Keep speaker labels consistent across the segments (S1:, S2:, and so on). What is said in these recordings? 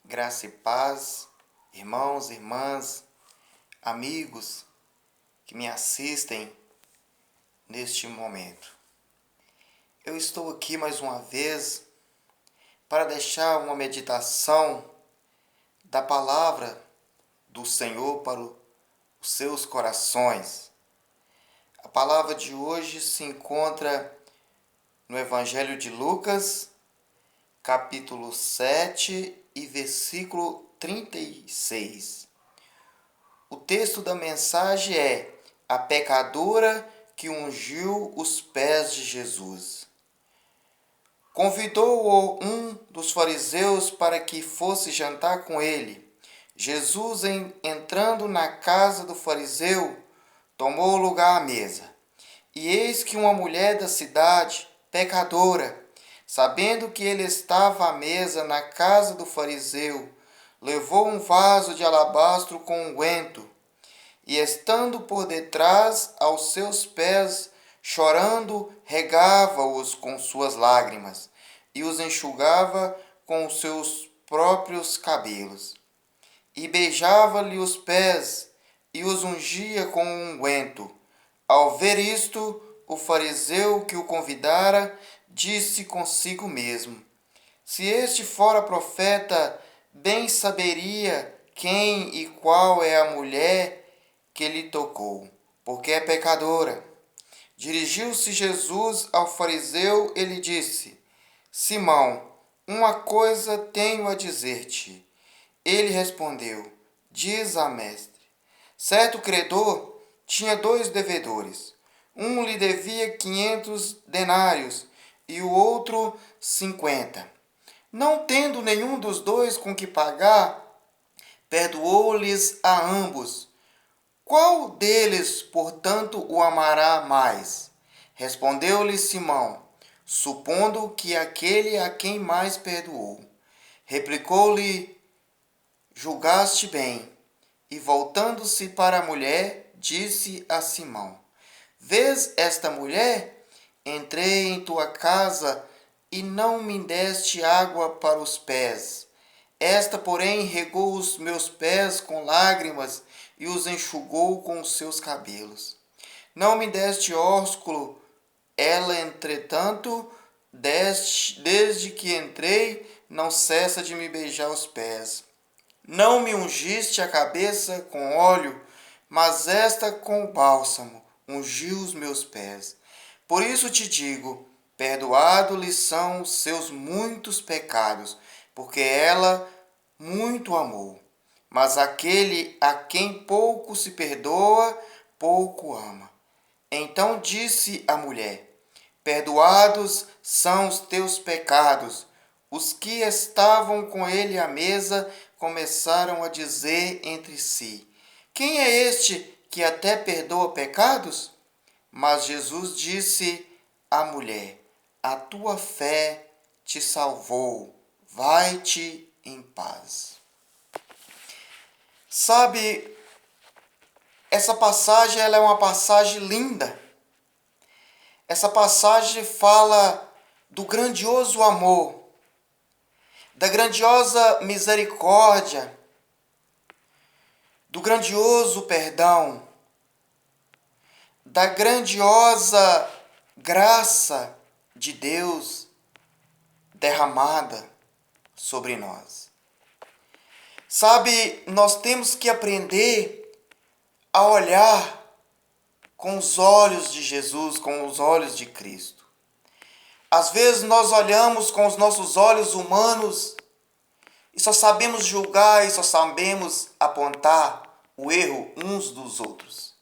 S1: Graça e paz, irmãos, irmãs, amigos que me assistem neste momento. Eu estou aqui mais uma vez para deixar uma meditação da palavra do Senhor para os seus corações. A palavra de hoje se encontra no Evangelho de Lucas, capítulo 7 e versículo 36. O texto da mensagem é: a pecadora que ungiu os pés de Jesus. Convidou-o um dos fariseus para que fosse jantar com ele. Jesus, entrando na casa do fariseu, tomou lugar à mesa. E eis que uma mulher da cidade, pecadora, sabendo que ele estava à mesa na casa do fariseu, levou um vaso de alabastro com unguento, e estando por detrás aos seus pés, chorando, regava-os com suas lágrimas, e os enxugava com os seus próprios cabelos. E beijava-lhe os pés, e os ungia com o unguento. Ao ver isto, o fariseu que o convidara disse consigo mesmo: se este fora profeta, bem saberia quem e qual é a mulher que lhe tocou, porque é pecadora. Dirigiu-se Jesus ao fariseu e lhe disse: Simão, uma coisa tenho a dizer-te. Ele respondeu: diz a mestre. Certo credor tinha 2 devedores. Um lhe devia 500 denários e o outro 50. Não tendo nenhum dos dois com que pagar, perdoou-lhes a ambos. Qual deles, portanto, o amará mais? Respondeu-lhe Simão, supondo que aquele a quem mais perdoou. Replicou-lhe: julgaste bem. E voltando-se para a mulher, disse a Simão: vês esta mulher? Entrei em tua casa e não me deste água para os pés. Esta, porém, regou os meus pés com lágrimas e os enxugou com os seus cabelos. Não me deste ósculo, ela, entretanto, desde que entrei, não cessa de me beijar os pés. Não me ungiste a cabeça com óleo, mas esta com bálsamo ungiu os meus pés. Por isso te digo, perdoado-lhe são os seus muitos pecados, porque ela muito amou. Mas aquele a quem pouco se perdoa, pouco ama. Então disse a mulher: perdoados são os teus pecados. Os que estavam com ele à mesa começaram a dizer entre si: quem é este que até perdoa pecados? Mas Jesus disse à mulher: a tua fé te salvou. Vai-te em paz. Sabe, essa passagem ela é uma passagem linda. Essa passagem fala do grandioso amor, da grandiosa misericórdia, do grandioso perdão, da grandiosa graça de Deus derramada sobre nós. Sabe, nós temos que aprender a olhar com os olhos de Jesus, com os olhos de Cristo. Às vezes nós olhamos com os nossos olhos humanos e só sabemos julgar e só sabemos apontar o erro uns dos outros.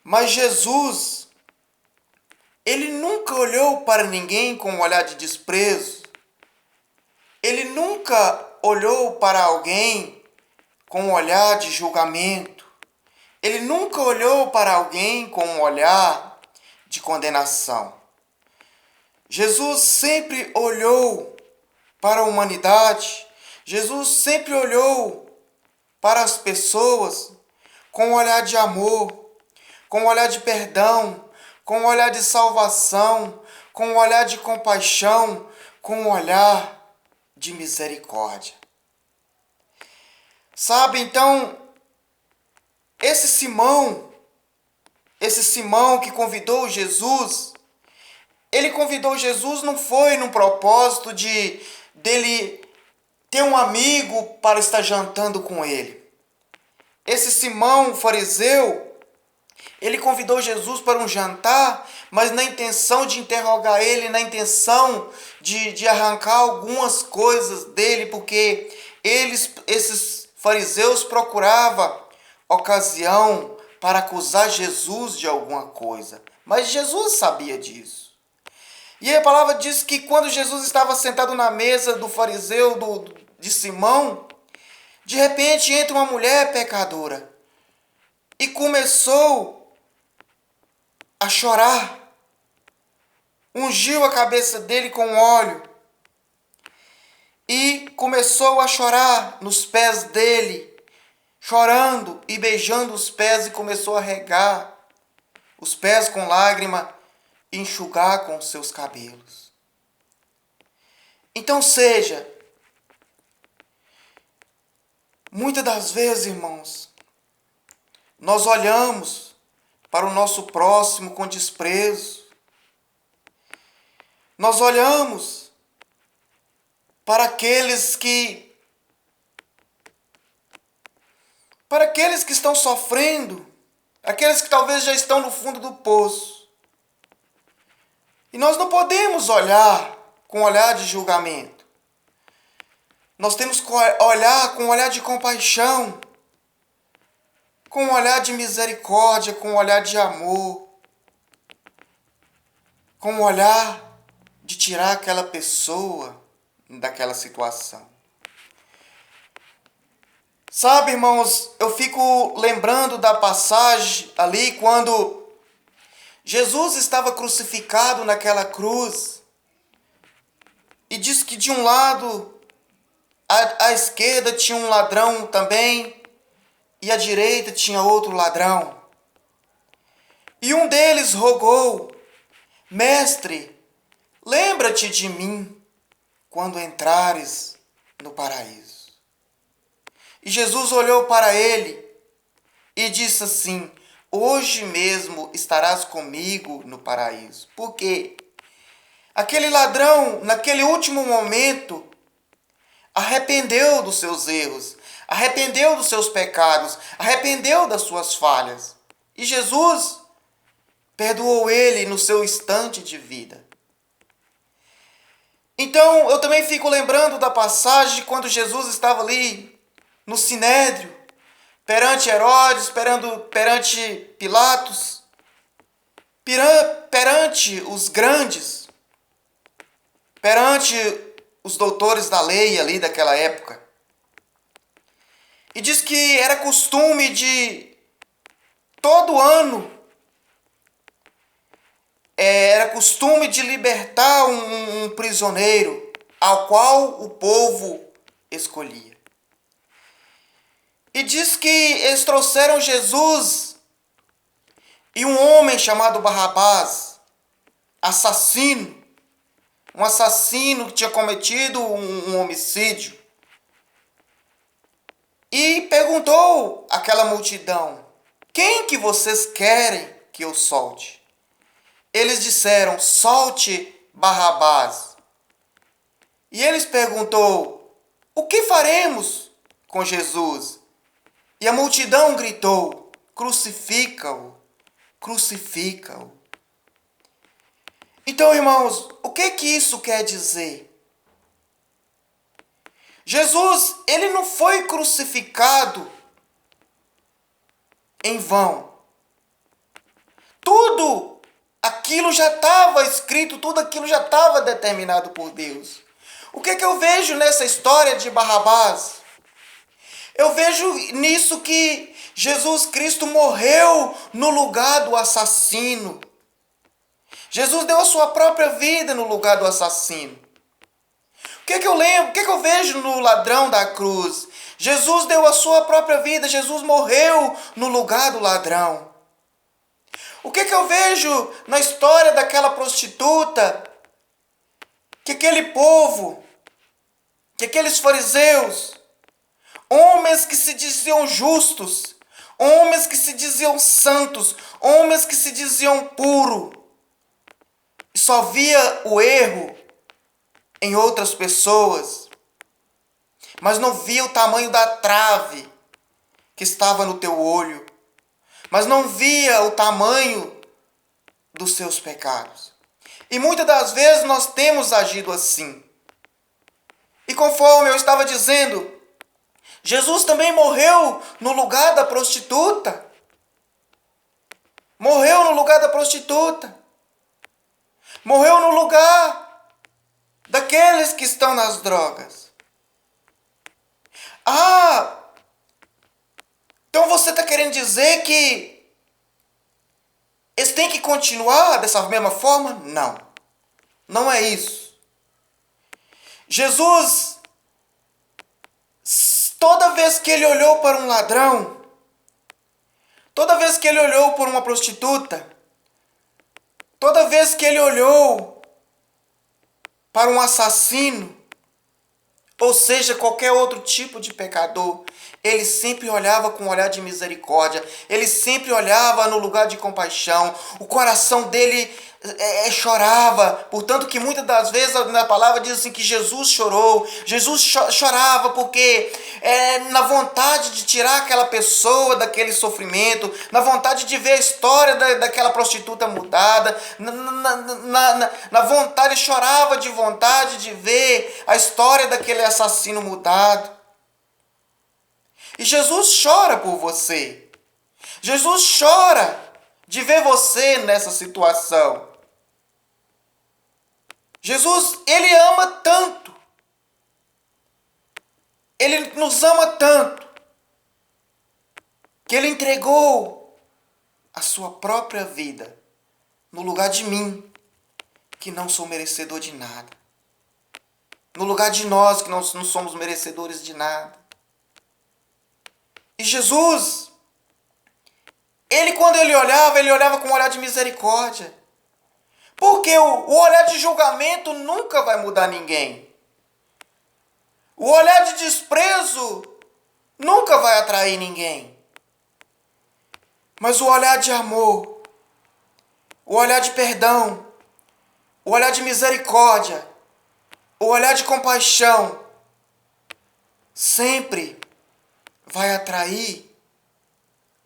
S1: Mas Jesus, ele nunca olhou para ninguém com um olhar de desprezo. Ele nunca olhou para alguém com um olhar de julgamento. Ele nunca olhou para alguém com um olhar de condenação. Jesus sempre olhou para a humanidade. Jesus sempre olhou para as pessoas com um olhar de amor, com um olhar de perdão, com um olhar de salvação, com um olhar de compaixão, com um olhar de misericórdia. Sabe, então, esse Simão que convidou Jesus, ele convidou Jesus não foi num propósito dele ter um amigo para estar jantando com ele. Esse Simão, fariseu, ele convidou Jesus para um jantar, mas na intenção de interrogar ele, na intenção de arrancar algumas coisas dele, porque esses fariseus procuravam ocasião para acusar Jesus de alguma coisa. Mas Jesus sabia disso. E a palavra diz que quando Jesus estava sentado na mesa do fariseu, de Simão, de repente entra uma mulher pecadora e começou a chorar. Ungiu a cabeça dele com óleo e começou a chorar nos pés dele, chorando e beijando os pés, e começou a regar os pés com lágrima e enxugar com os seus cabelos. Então muitas das vezes, irmãos, nós olhamos para o nosso próximo com desprezo. Nós olhamos para aqueles que estão sofrendo, aqueles que talvez já estão no fundo do poço. E nós não podemos olhar com olhar de julgamento. Nós temos que olhar com um olhar de compaixão, com um olhar de misericórdia, com um olhar de amor, com um olhar de tirar aquela pessoa daquela situação. Sabe, irmãos, eu fico lembrando da passagem ali quando Jesus estava crucificado naquela cruz, e diz que de um lado, à esquerda tinha um ladrão também, e à direita tinha outro ladrão. E um deles rogou: Mestre, lembra-te de mim quando entrares no paraíso. E Jesus olhou para ele e disse assim: hoje mesmo estarás comigo no paraíso. Por quê? Aquele ladrão, naquele último momento, arrependeu dos seus erros, arrependeu dos seus pecados, arrependeu das suas falhas. E Jesus perdoou ele no seu instante de vida. Então, eu também fico lembrando da passagem quando Jesus estava ali no Sinédrio, perante Herodes, perante Pilatos, perante os grandes, perante os doutores da lei ali daquela época. E diz que era costume de todo ano, era costume de libertar um prisioneiro ao qual o povo escolhia. E diz que eles trouxeram Jesus e um homem chamado Barrabás, assassino, um assassino que tinha cometido um homicídio. E perguntou àquela multidão: quem que vocês querem que eu solte? Eles disseram: solte Barrabás. E eles perguntou: o que faremos com Jesus? E a multidão gritou: crucifica-o, crucifica-o. Então, irmãos, o que isso quer dizer? Jesus, ele não foi crucificado em vão. Tudo aquilo já estava escrito, tudo aquilo já estava determinado por Deus. O que eu vejo nessa história de Barrabás? Eu vejo nisso que Jesus Cristo morreu no lugar do assassino. Jesus deu a sua própria vida no lugar do assassino. O que eu lembro? O que eu vejo no ladrão da cruz? Jesus deu a sua própria vida, Jesus morreu no lugar do ladrão. O que eu vejo na história daquela prostituta? Que aquele povo que aqueles fariseus, homens que se diziam justos, homens que se diziam santos, homens que se diziam puros, só via o erro em outras pessoas, mas não via o tamanho da trave que estava no teu olho, mas não via o tamanho dos seus pecados. E muitas das vezes nós temos agido assim. E conforme eu estava dizendo, Jesus também morreu no lugar da prostituta. Morreu no lugar da prostituta. Morreu no lugar daqueles que estão nas drogas. Ah, então você está querendo dizer que eles têm que continuar dessa mesma forma? Não. Não é isso. Jesus, toda vez que ele olhou para um ladrão, toda vez que ele olhou por uma prostituta, toda vez que ele olhou para um assassino, ou seja, qualquer outro tipo de pecador, ele sempre olhava com um olhar de misericórdia, ele sempre olhava no lugar de compaixão, o coração dele chorava, portanto que muitas das vezes na palavra diz assim que Jesus chorou, Jesus chorava porque na vontade de tirar aquela pessoa daquele sofrimento, na vontade de ver a história daquela prostituta mudada, na vontade, chorava de vontade de ver a história daquele assassino mudado. E Jesus chora por você. Jesus chora de ver você nessa situação. Jesus, ele ama tanto. Ele nos ama tanto que ele entregou a sua própria vida no lugar de mim, que não sou merecedor de nada. No lugar de nós, que não somos merecedores de nada. E Jesus, quando ele olhava com um olhar de misericórdia. Porque o olhar de julgamento nunca vai mudar ninguém. O olhar de desprezo nunca vai atrair ninguém. Mas o olhar de amor, o olhar de perdão, o olhar de misericórdia, o olhar de compaixão, sempre vai atrair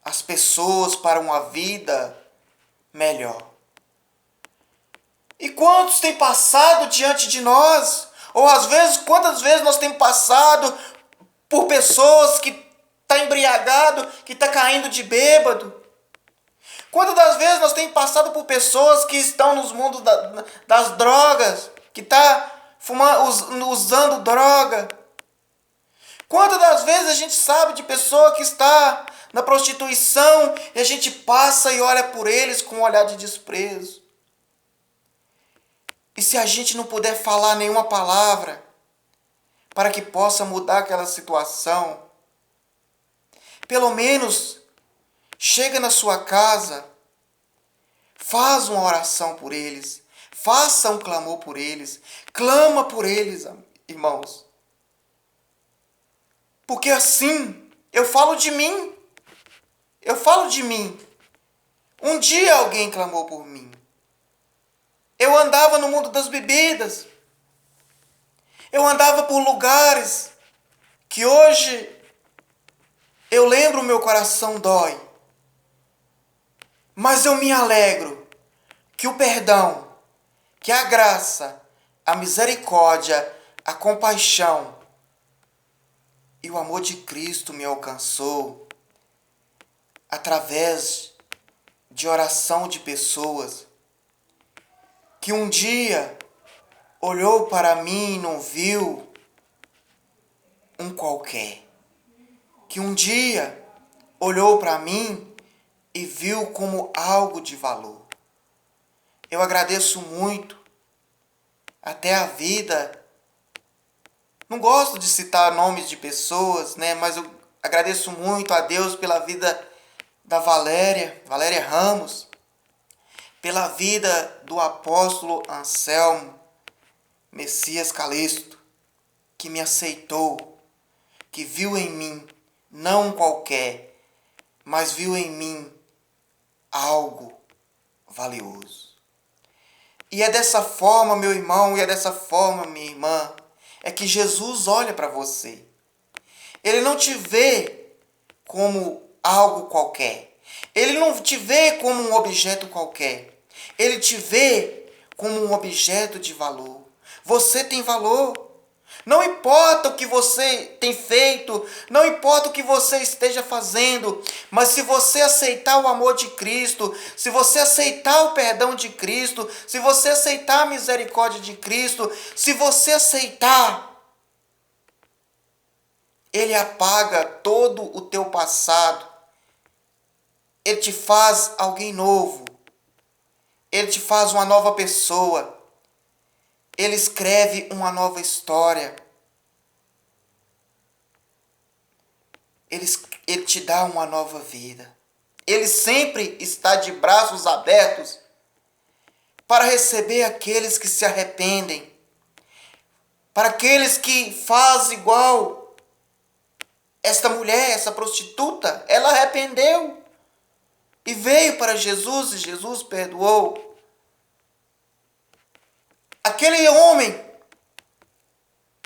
S1: as pessoas para uma vida melhor. E quantos têm passado diante de nós? Ou às vezes, quantas vezes nós temos passado por pessoas que estão embriagado, que estão caindo de bêbado? Quantas das vezes nós temos passado por pessoas que estão nos mundos das drogas, que estão usando droga? Quantas das vezes a gente sabe de pessoa que está na prostituição e a gente passa e olha por eles com um olhar de desprezo? E se a gente não puder falar nenhuma palavra para que possa mudar aquela situação, pelo menos chega na sua casa, faz uma oração por eles, faça um clamor por eles, clama por eles, irmãos. Porque assim, eu falo de mim. Um dia alguém clamou por mim. Eu andava no mundo das bebidas. Eu andava por lugares que hoje eu lembro, meu coração dói. Mas eu me alegro que o perdão, que a graça, a misericórdia, a compaixão e o amor de Cristo me alcançou através de oração de pessoas que um dia olhou para mim e não viu um qualquer. Que um dia olhou para mim e viu como algo de valor. Eu agradeço muito até a vida. Não gosto de citar nomes de pessoas, né? Mas eu agradeço muito a Deus pela vida da Valéria Ramos, pela vida do apóstolo Anselmo Messias Calisto, que me aceitou, que viu em mim não um qualquer, mas viu em mim algo valioso. E é dessa forma, meu irmão, e é dessa forma, minha irmã, é que Jesus olha para você. Ele não te vê como algo qualquer. Ele não te vê como um objeto qualquer. Ele te vê como um objeto de valor. Você tem valor. Não importa o que você tem feito, não importa o que você esteja fazendo, mas se você aceitar o amor de Cristo, se você aceitar o perdão de Cristo, se você aceitar a misericórdia de Cristo, se você aceitar, Ele apaga todo o teu passado. Ele te faz alguém novo. Ele te faz uma nova pessoa. Ele escreve uma nova história. Ele te dá uma nova vida. Ele sempre está de braços abertos para receber aqueles que se arrependem. Para aqueles que fazem igual esta mulher, essa prostituta. Ela arrependeu e veio para Jesus e Jesus perdoou. Aquele homem,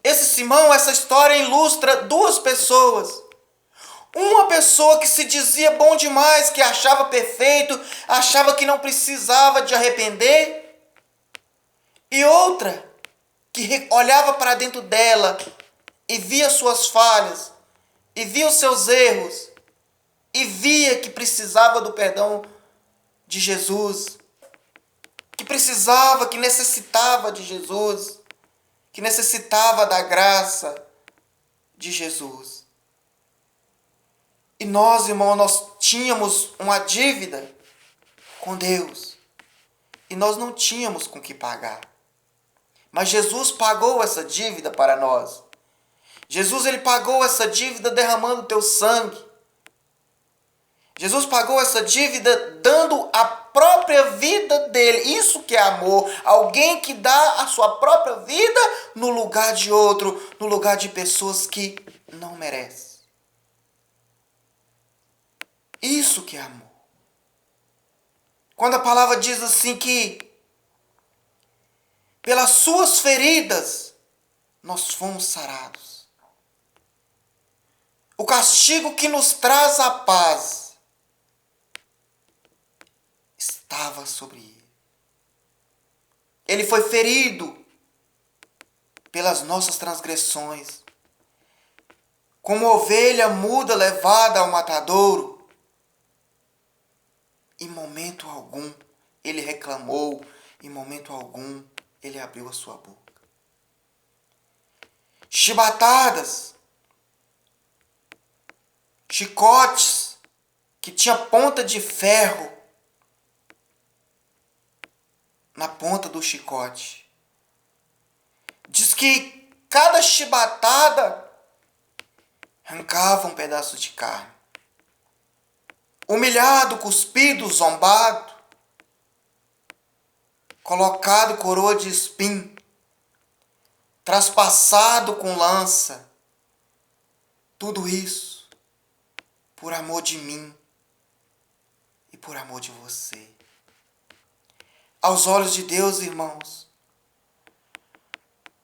S1: esse Simão, essa história ilustra duas pessoas. Uma pessoa que se dizia bom demais, que achava perfeito, achava que não precisava de arrepender. E outra que olhava para dentro dela e via suas falhas, e via os seus erros, e via que precisava do perdão de Jesus, que precisava, que necessitava de Jesus, que necessitava da graça de Jesus. E nós, irmão, nós tínhamos uma dívida com Deus. E nós não tínhamos com que pagar. Mas Jesus pagou essa dívida para nós. Jesus, ele pagou essa dívida derramando o teu sangue. Jesus pagou essa dívida dando a própria vida dele. Isso que é amor. Alguém que dá a sua própria vida no lugar de outro, no lugar de pessoas que não merecem. Isso que é amor. Quando a palavra diz assim que pelas suas feridas nós fomos sarados. O castigo que nos traz a paz estava sobre ele. Ele foi ferido pelas nossas transgressões. Como ovelha muda levada ao matadouro, em momento algum ele reclamou, em momento algum ele abriu a sua boca. Chibatadas, chicotes que tinha ponta de ferro na ponta do chicote. Diz que cada chibatada arrancava um pedaço de carne. Humilhado, cuspido, zombado, colocado coroa de espinho, traspassado com lança. Tudo isso por amor de mim e por amor de você. Aos olhos de Deus, irmãos,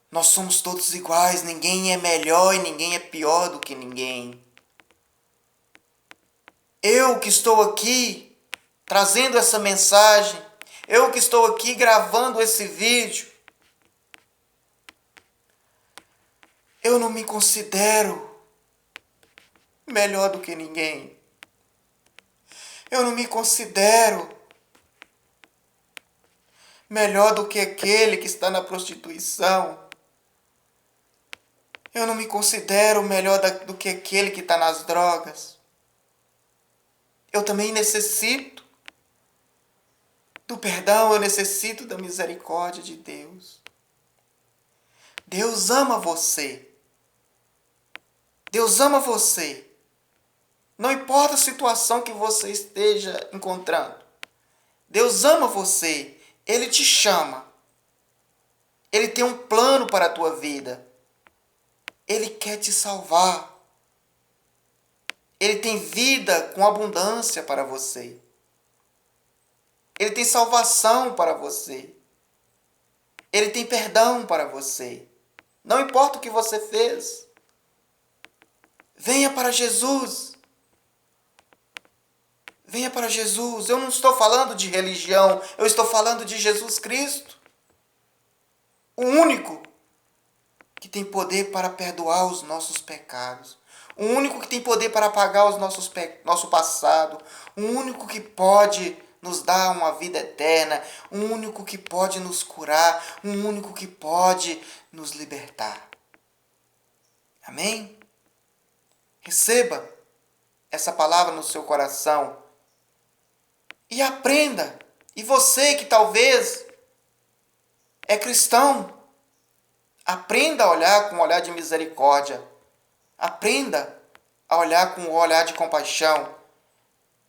S1: nós somos todos iguais, ninguém é melhor e ninguém é pior do que ninguém. Eu que estou aqui trazendo essa mensagem, eu que estou aqui gravando esse vídeo, eu não me considero melhor do que ninguém. Eu não me considero melhor do que aquele que está na prostituição. Eu não me considero melhor do que aquele que está nas drogas. Eu também necessito do perdão, eu necessito da misericórdia de Deus. Deus ama você. Deus ama você. Não importa a situação que você esteja encontrando. Deus ama você. Ele te chama. Ele tem um plano para a tua vida. Ele quer te salvar. Ele tem vida com abundância para você. Ele tem salvação para você. Ele tem perdão para você. Não importa o que você fez. Venha para Jesus. Venha para Jesus. Eu não estou falando de religião. Eu estou falando de Jesus Cristo. O único que tem poder para perdoar os nossos pecados. O único que tem poder para apagar os nosso passado. O único que pode nos dar uma vida eterna. O único que pode nos curar. O único que pode nos libertar. Amém? Receba essa palavra no seu coração e aprenda. E você que talvez é cristão, aprenda a olhar com um olhar de misericórdia. Aprenda a olhar com um olhar de compaixão.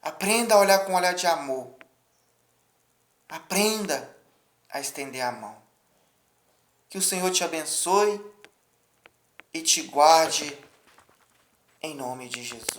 S1: Aprenda a olhar com um olhar de amor. Aprenda a estender a mão. Que o Senhor te abençoe e te guarde em nome de Jesus.